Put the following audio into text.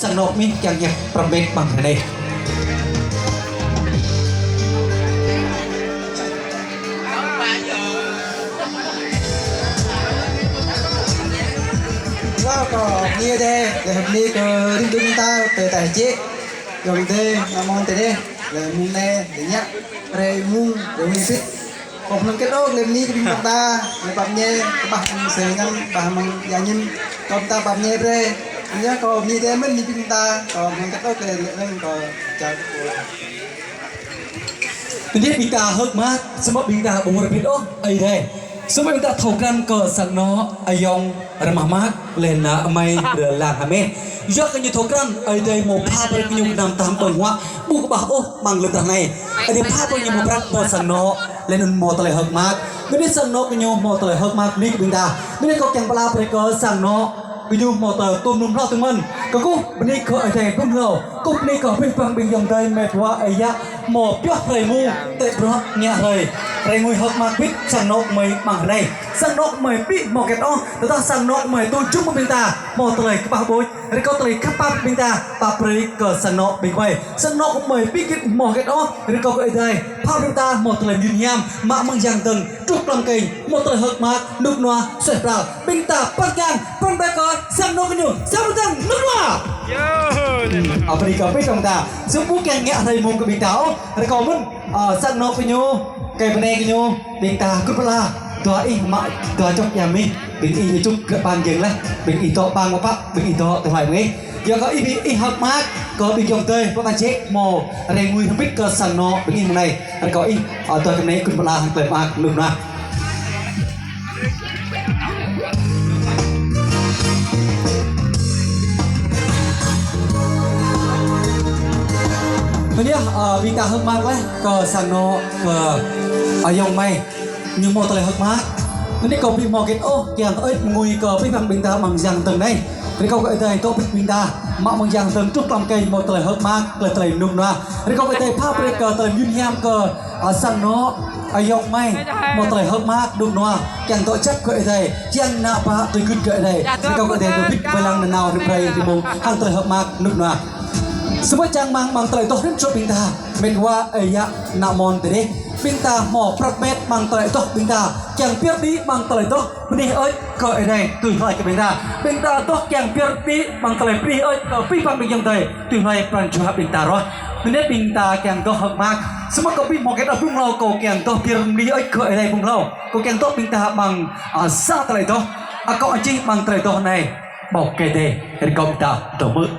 สนุกมิอย่างเงียบประเบ็ดบังคะแนนว่าก็นี่เด้แต่แบบนี้ก็ดิ้นดิ้นตาเตะแต่เจ๊ยองเด้มามองเตะเด้เลยมุงเน่เดี๋ยวนี้เรมุงเดี๋ยวมีฟิตผมนึกcái đó lên ní cái bình taเลยแบบนี้แบบเสียงกันแบบมันอย่างนี้ก็ตาแบบนี้เร่nhớ còn như thế mình đi chúng ta còn mình cắt tóc lên lên còn chàoทีนี้บิงตาเฮิร์กมากสมมติบิงตาบงระพิดโอ้ไอ้เด้สมมติบิงตาถกกันเกิดสักน้อไอยองระมามากเล่นนะไม่เดือดร้อนฮะเมย์ยกกันอยู่ถกกันไอเด้หมอบผ้าไปกินยุงนำตามต้นหัวบุกบ่าโอ้มังเลือดทางไหนไอเด้ผ้าไปกินหมอบรักหมอบสักน้อเล่นหมอบตะเลยเฮิร์กมากไม่ได้สักน้อกินยุงหมอบตะเลยเฮิร์กมากนี่บิงตาไม่ได้ก็แกงปลาไปเกิดสักน้อbây giờ mò tờ tôm nung rau từng mần, có cô bên đây có ở đây cũng rau, cô bên đây có bênฝั่งbên dòng đây mệt quá ấy ya, mò piếc rầy mu, tệ bro nhẹ rầy mùi hợp mà biết sang nóc mày bằng này, sang nóc mày biết mò kẹt o, tao ta sang nóc mày tôi chúc một bên ta, mò tờ cái bao bối, đây có tờ các bắp bên ta, bắp rầy cờ sang nóc bên quay, sang nóc mày biết cái mò kẹt o, đây có ở đây, phao bên ta mò tờ nhìn nham, mạ mang giang từng, trục lòng kềnh, mò tờ hợp mà nục noa, xoẹt vào, bên ta bắt gan, bên đây có sang nóc cái nhủ, sang bên ta nục noa. Ở bên đây có biết không ta, giúp bố kèn nghe thầy mông của bên táo, đây có muốn sang nóc cái nhủ, cái bên đây cái nhủ, bên ta cứ bala, tua ý mà tua chọc nhà mình, bên ý chúc cái bàn giường lên, bên ý to bàn mà phát, bên ý to từ phải mấy, giờ có ý hợp mát, có bên dòng tơi, có ta chết mồ, đây mùi không biết cơ sang nóc bên ý này, đây có ý ở tua cái này cứ bala hàng tơi bạc nục noa. Bây giờ vì ta hớt mát đấy, cờ sang nó cờ ở dòng mây nhưng mò tơi hớt mát. Nên câu bị mò kết ô, kèm ơi mùi cờ với bằng bình ta bằng giang tầng đây. Nên câu gọi đây câu bị bình ta mạ bằng giang tầng trúc lòng cây mò tơi hớt mát, tơi nung ra. Nên câu gọi đây phá bê cờ tơi nhún nham cờ sang nó ở dòng mây mò tơi hớt mát nung ra. Kèm tội chất gọi đây, chiang nạ bạ tôi cứt gọi đây. Nên câu gọi đây tôi biết với lăng nào được đây thì mông hàng tơi hớt mát nung ra. สมมติจังมังมังตะไลโตเรื่องชดบิงตาเม็ดว่าเอยะนามอนแต่เด็กบิงตาหมอพระเม็ดมังตะไลโตบิงตาแกงเปียดีมังตะไลโตวันนี้เอ้ยก็ไอ้ได้ตื่นไฟกับบิงตาโตแกงเปียดีมังตะไลปีเอ้ยก็ปีฟังบิงยังไงตื่นไฟปรันชัวบิงตารอวันนี้บิงตาแกงโตหักมากสมมติก็บิงหมอแกงพุ่งเราก็แกงโตเปียดีเอ้ยก็ไอ้ได้พุ่งเราก็แกงโตบิงตามังซาตะไลโตก็ไอ้จีมังตะไลโตในบอกแกเดเห็นก็บิงตาตัวมือ